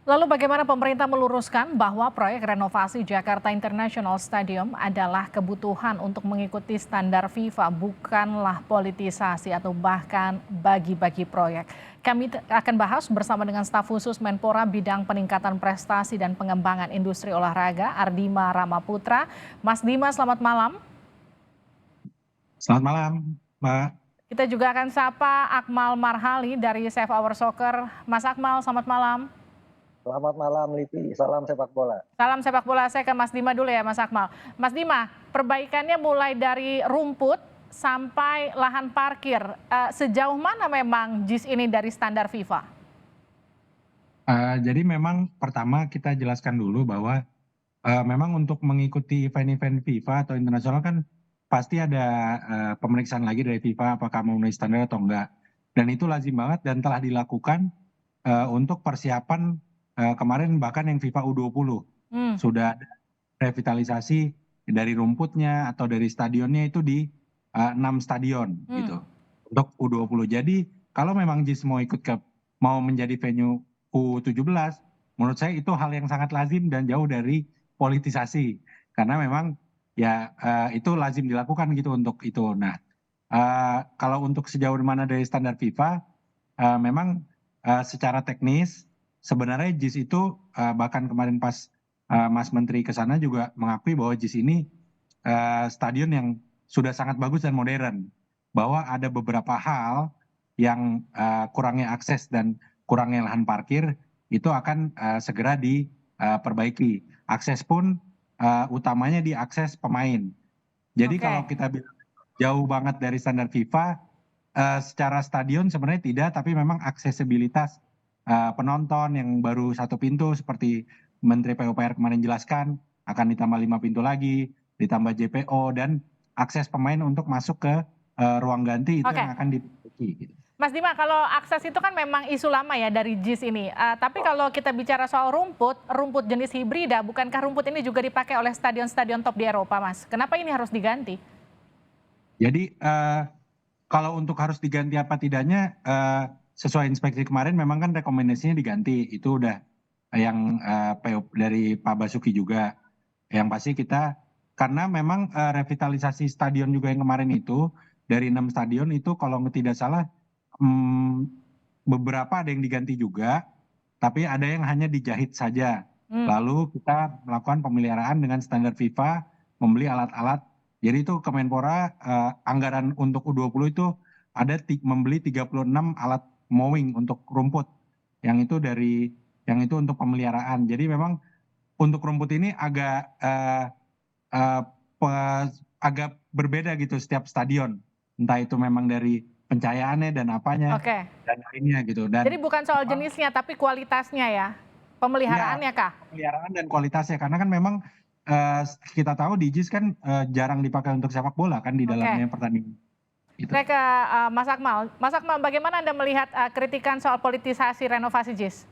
Lalu bagaimana pemerintah meluruskan bahwa proyek renovasi Jakarta International Stadium adalah kebutuhan untuk mengikuti standar FIFA, bukanlah politisasi atau bahkan bagi-bagi proyek. Kami akan bahas bersama dengan staf khusus Menpora bidang peningkatan prestasi dan pengembangan industri olahraga, Ardima Ramaputra. Mas Dima, selamat malam. Selamat malam, Mbak. Kita juga akan sapa Akmal Marhali dari Save Our Soccer. Mas Akmal, selamat malam. Selamat malam Livi, salam sepak bola. Salam sepak bola, saya ke Mas Dima dulu ya Mas Akmal. Mas Dima, perbaikannya mulai dari rumput sampai lahan parkir. Sejauh mana memang JIS ini dari standar FIFA? Jadi memang pertama kita jelaskan dulu bahwa memang untuk mengikuti event-event FIFA atau internasional kan pasti ada pemeriksaan lagi dari FIFA apakah memenuhi standar atau enggak. Dan itu lazim banget dan telah dilakukan untuk persiapan kemarin bahkan yang FIFA U20 Hmm, sudah ada revitalisasi dari rumputnya atau dari stadionnya itu di 6 stadion hmm. gitu untuk U20. Jadi kalau memang JIS mau menjadi venue U17, menurut saya itu hal yang sangat lazim dan jauh dari politisasi karena memang ya itu lazim dilakukan gitu untuk itu. Nah, kalau untuk sejauh mana dari standar FIFA, memang secara teknis sebenarnya JIS itu bahkan kemarin pas Mas Menteri ke sana juga mengakui bahwa JIS ini stadion yang sudah sangat bagus dan modern. Bahwa ada beberapa hal yang kurangnya akses dan kurangnya lahan parkir itu akan segera diperbaiki. Akses pun utamanya di akses pemain. Jadi kalau Oke. kita bilang jauh banget dari standar FIFA, secara stadion sebenarnya tidak, tapi memang aksesibilitas penonton yang baru satu pintu seperti Menteri PUPR kemarin jelaskan akan ditambah 5 pintu lagi, ditambah JPO dan akses pemain untuk masuk ke ruang ganti itu yang Oke. akan diperbaiki. Gitu. Mas Dima, kalau akses itu kan memang isu lama ya dari JIS ini. Tapi kalau kita bicara soal rumput, rumput jenis hibrida, bukankah rumput ini juga dipakai oleh stadion-stadion top di Eropa, Mas? Kenapa ini harus diganti? Jadi kalau untuk harus diganti apa tidaknya, sesuai inspeksi kemarin memang kan rekomendasinya diganti. Itu udah yang PO dari Pak Basuki juga. Yang pasti kita karena memang revitalisasi stadion juga yang kemarin itu dari 6 stadion itu kalau tidak salah hmm, beberapa ada yang diganti juga, tapi ada yang hanya dijahit saja. Hmm, Lalu kita melakukan pemeliharaan dengan standar FIFA, membeli alat-alat. Jadi itu Kemenpora anggaran untuk U20 itu ada membeli 36 alat mowing untuk rumput. Yang itu untuk pemeliharaan. Jadi memang untuk rumput ini eh, agak berbeda gitu setiap stadion. Entah itu memang dari pencahayaannya dan apanya oke. dan lainnya gitu. Jadi Dan bukan soal memang jenisnya, tapi kualitasnya ya? ya Pemeliharaannya kah? pemeliharaan dan kualitasnya karena kan memang eh, kita tahu di JIS kan jarang dipakai untuk sepak bola kan di Oke. dalamnya pertandingan itu. Saya ke Mas Akmal. Mas Akmal, bagaimana Anda melihat kritikan soal politisasi renovasi JIS?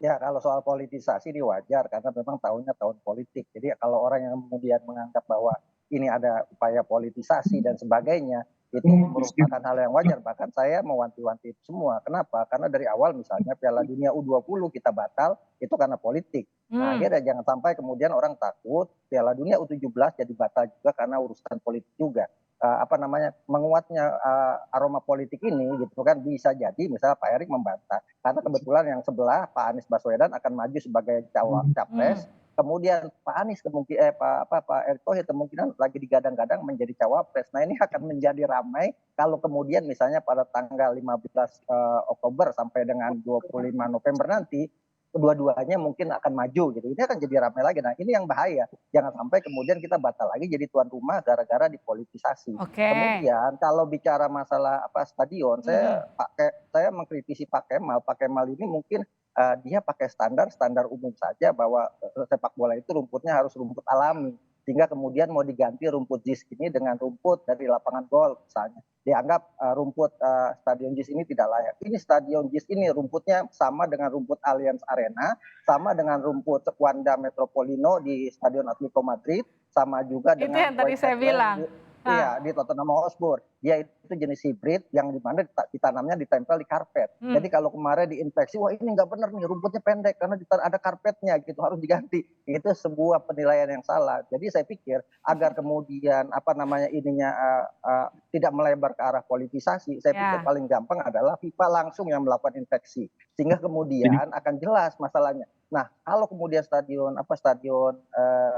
Ya kalau soal politisasi ini wajar karena memang tahunnya tahun politik. Jadi kalau orang yang kemudian menganggap bahwa ini ada upaya politisasi dan sebagainya, itu merupakan hal yang wajar. Bahkan saya mewanti-wanti itu semua. Kenapa? Karena dari awal misalnya Piala Dunia U20 kita batal, itu karena politik. Nah Hmm, akhirnya jangan sampai kemudian orang takut Piala Dunia U17 jadi batal juga karena urusan politik juga. Apa namanya menguatnya aroma politik ini gitu kan bisa jadi misalnya Pak Erik membantah karena kebetulan yang sebelah Pak Anies Baswedan akan maju sebagai hmm. capres. Kemudian Pak Anies kemungkinan Pak Erick Thohir kemungkinan lagi digadang-gadang menjadi cawapres. Nah ini akan menjadi ramai kalau kemudian misalnya pada tanggal 15 Oktober sampai dengan 25 November nanti kedua-duanya mungkin akan maju gitu. Ini akan jadi ramai lagi. Nah ini yang bahaya. Jangan sampai kemudian kita batal lagi jadi tuan rumah gara-gara dipolitisasi. Oke. Kemudian kalau bicara masalah apa stadion, Mhm. saya mengkritisi Pak Kemal. Pak Kemal ini mungkin dia pakai standar umum saja bahwa sepak bola itu rumputnya harus rumput alami. Sehingga kemudian mau diganti rumput JIS ini dengan rumput dari lapangan golf misalnya. Dianggap rumput stadion JIS ini tidak layak. Ini stadion JIS ini rumputnya sama dengan rumput Allianz Arena, sama dengan rumput Wanda Metropolitano di Stadion Atletico Madrid, sama juga Itu dengan yang tadi saya bilang. Ah, Iya, di Tottenham Hotspur. Dia itu jenis hibrid yang di mana ditanamnya ditempel di karpet. hmm, Jadi kalau kemarin diinfeksi, wah ini nggak benar nih, rumputnya pendek karena ada karpetnya gitu, harus diganti. Itu sebuah penilaian yang salah. Jadi saya pikir agar kemudian apa namanya ininya tidak melebar ke arah politisasi, saya pikir ya. paling gampang adalah FIFA langsung yang melakukan infeksi. Sehingga Jadi kemudian akan jelas masalahnya. Nah, kalau kemudian stadion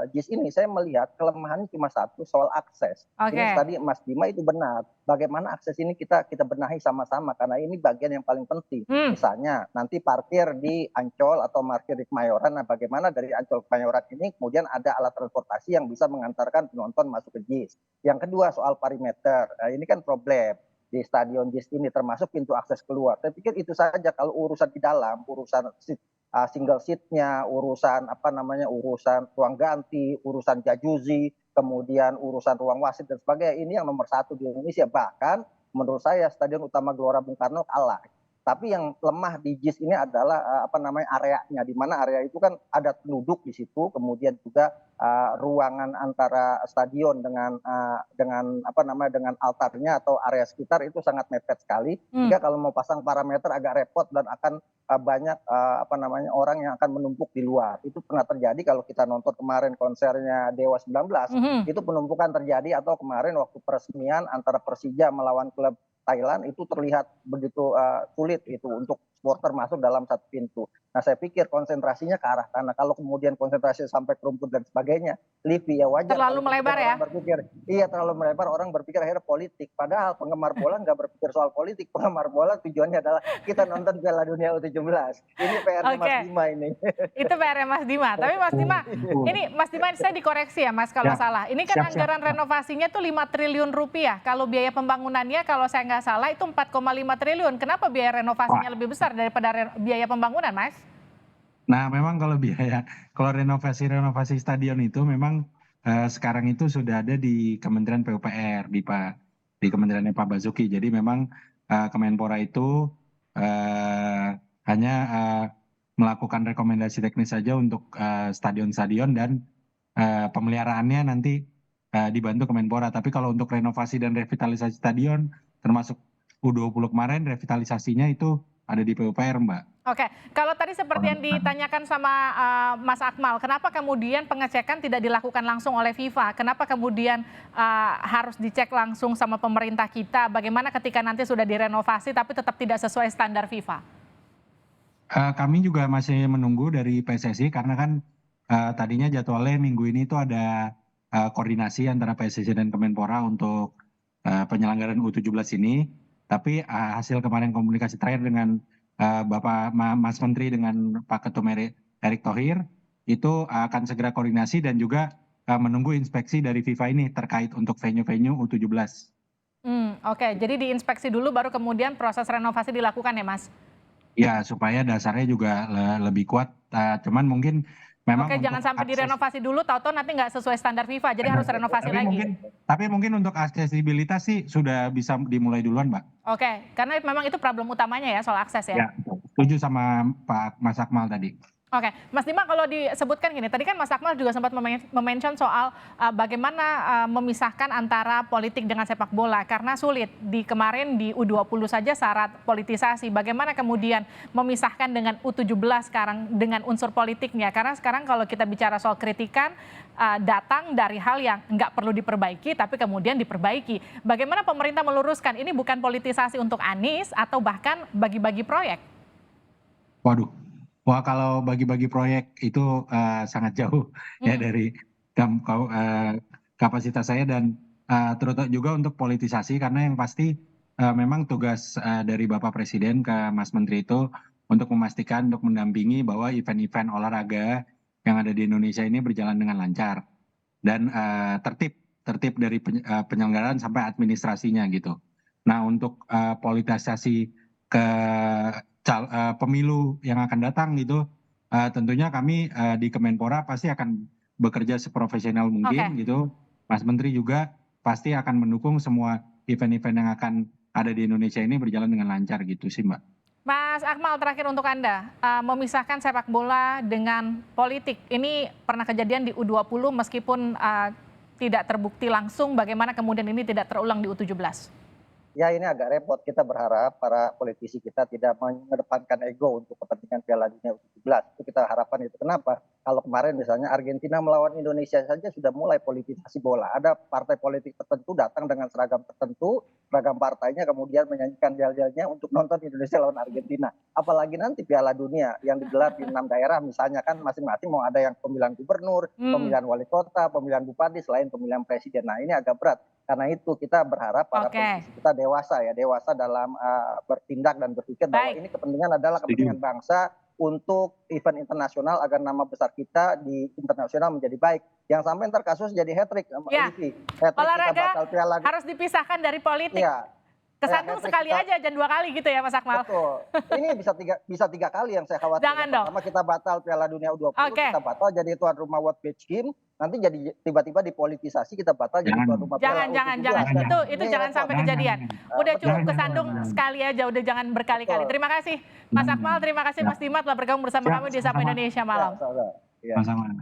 JIS ini saya melihat kelemahannya cuma satu, soal akses. Ini Oke. tadi Mas Bima itu benar. Bagaimana akses ini kita benahi sama-sama karena ini bagian yang paling penting. Hmm, Misalnya nanti parkir di Ancol atau parkir di Kemayoran. Nah, bagaimana dari Ancol ke Kemayoran ini kemudian ada alat transportasi yang bisa mengantarkan penonton masuk ke JIS. Yang kedua soal perimeter. Nah, ini kan problem di stadion JIS ini termasuk pintu akses keluar. Saya pikir itu saja kalau urusan di dalam, urusan single seatnya, urusan apa namanya, urusan ruang ganti, urusan jajuzi, kemudian urusan ruang wasit dan sebagainya. Ini yang nomor satu di Indonesia. Bahkan menurut saya Stadion Utama Gelora Bung Karno kalah. Tapi yang lemah di JIS ini adalah apa namanya areanya, di mana area itu kan ada penduduk di situ, kemudian juga ruangan antara stadion dengan apa namanya dengan altarnya atau area sekitar itu sangat mepet sekali. hmm. Sehingga kalau mau pasang parameter agak repot dan akan banyak apa namanya orang yang akan menumpuk di luar. Itu pernah terjadi kalau kita nonton kemarin konsernya Dewa 19, Mhm. itu penumpukan terjadi atau kemarin waktu peresmian antara Persija melawan klub Thailand itu terlihat begitu sulit itu untuk supporter masuk dalam satu pintu. Nah, saya pikir konsentrasinya ke arah sana. Kalau kemudian konsentrasi sampai ke rumput dan sebagainya, Livi ya wajar Terlalu kalau melebar kemudian ya? orang berpikir, iya terlalu melebar, orang berpikir akhirnya politik. Padahal penggemar bola nggak berpikir soal politik. Penggemar bola tujuannya adalah kita nonton Piala Dunia U17. Ini PR-nya Mas Oke. Bima ini. Itu PR-nya Mas Dima. Tapi Mas Dima, betul. ini Mas Dima saya dikoreksi ya Mas kalau Ya, salah. Ini kan siap-siap. anggaran renovasinya tuh 5 triliun rupiah. Kalau biaya pembangunannya kalau saya nggak salah itu 4,5 triliun. Kenapa biaya Wah, renovasinya lebih besar daripada biaya pembangunan, Mas? nah memang kalau biaya, kalau renovasi stadion itu memang sekarang itu sudah ada di Kementerian PUPR, di Kementeriannya Pak Basuki. Jadi memang Kemenpora itu eh, hanya melakukan rekomendasi teknis saja untuk stadion-stadion dan pemeliharaannya nanti dibantu Kemenpora. Tapi kalau untuk renovasi dan revitalisasi stadion, termasuk U20 kemarin, revitalisasinya itu ada di PUPR, Mbak. Oke, kalau tadi seperti yang ditanyakan sama Mas Akmal, kenapa kemudian pengecekan tidak dilakukan langsung oleh FIFA? Kenapa kemudian harus dicek langsung sama pemerintah kita? Bagaimana ketika nanti sudah direnovasi tapi tetap tidak sesuai standar FIFA? Kami juga masih menunggu dari PSSI karena kan tadinya jadwalnya minggu ini itu ada koordinasi antara PSSI dan Kemenpora untuk penyelenggaraan U17 ini. Tapi hasil kemarin komunikasi terakhir dengan Mas Menteri dengan Pak Ketum Erick Thohir itu akan segera koordinasi dan juga menunggu inspeksi dari FIFA ini terkait untuk venue-venue U17. Oke, jadi diinspeksi dulu baru kemudian proses renovasi dilakukan ya, Mas? Ya, supaya dasarnya juga lebih kuat. Cuman mungkin memang Oke, untuk jangan sampai akses. direnovasi dulu, tahu-tahu nanti nggak sesuai standar FIFA, jadi harus renovasi Tapi lagi. mungkin tapi mungkin untuk aksesibilitas sih sudah bisa dimulai duluan, Mbak. Oke, karena memang itu problem utamanya ya soal akses ya. Ya, setuju sama Pak Mas Akmal tadi. Oke, Mas Dima kalau disebutkan gini, tadi kan Mas Akmal juga sempat memention soal bagaimana memisahkan antara politik dengan sepak bola karena sulit di kemarin di U20 saja syarat politisasi. Bagaimana kemudian memisahkan dengan U17 sekarang dengan unsur politiknya? Karena sekarang kalau kita bicara soal kritikan datang dari hal yang nggak perlu diperbaiki tapi kemudian diperbaiki. Bagaimana pemerintah meluruskan ini bukan politisasi untuk Anies atau bahkan bagi-bagi proyek? Waduh. Wah, kalau bagi-bagi proyek itu sangat jauh ya Hmm, dari kapasitas saya dan terutama juga untuk politisasi karena yang pasti memang tugas dari Bapak Presiden ke Mas Menteri itu untuk memastikan untuk mendampingi bahwa event-event olahraga yang ada di Indonesia ini berjalan dengan lancar dan tertib dari penyelenggaraan sampai administrasinya gitu. Nah, untuk politisasi ke pemilu yang akan datang gitu, tentunya kami di Kemenpora pasti akan bekerja seprofesional mungkin Oke. gitu. Mas Menteri juga pasti akan mendukung semua event-event yang akan ada di Indonesia ini berjalan dengan lancar gitu sih, Mbak. Mas Akmal terakhir untuk Anda, memisahkan sepak bola dengan politik. Ini pernah kejadian di U20 meskipun tidak terbukti langsung, bagaimana kemudian ini tidak terulang di U17? Ya ini agak repot, kita berharap para politisi kita tidak mengedepankan ego untuk kepentingan Piala Dunia U17. Itu kita harapkan itu. Kenapa? Kalau kemarin misalnya Argentina melawan Indonesia saja sudah mulai politisasi bola. Ada partai politik tertentu datang dengan seragam tertentu, seragam partainya kemudian menyanyikan yel-yelnya untuk nonton Indonesia lawan Argentina. Apalagi nanti Piala Dunia yang digelar di 6 daerah misalnya kan masing-masing mau ada yang pemilihan gubernur, pemilihan wali kota, pemilihan bupati, selain pemilihan presiden. Nah ini agak berat. Karena itu kita berharap para politisi kita dewasa dalam bertindak dan berpikir bahwa ini kepentingan adalah kepentingan bangsa untuk event internasional agar nama besar kita di internasional menjadi baik. Yang sampai ntar kasus jadi hat-trick. Ya, olahraga harus dipisahkan dari politik. Ya. Kesandung sekali aja, jangan 2 kali gitu ya Mas Akmal. Betul. Ini bisa tiga kali yang saya khawatir. Jangan dong. Pertama kita batal Piala Dunia U20, kita batal jadi tuan rumah World Beach Games, nanti jadi tiba-tiba dipolitisasi kita batal jadi tuan rumah Piala U17. Jangan. Itu jangan sampai kejadian. Udah cukup kesandung sekali aja, udah jangan berkali-kali. Terima kasih Mas Akmal, terima kasih Mas Dimas telah bergabung bersama kami di Sapa Indonesia Malam. Sama-sama.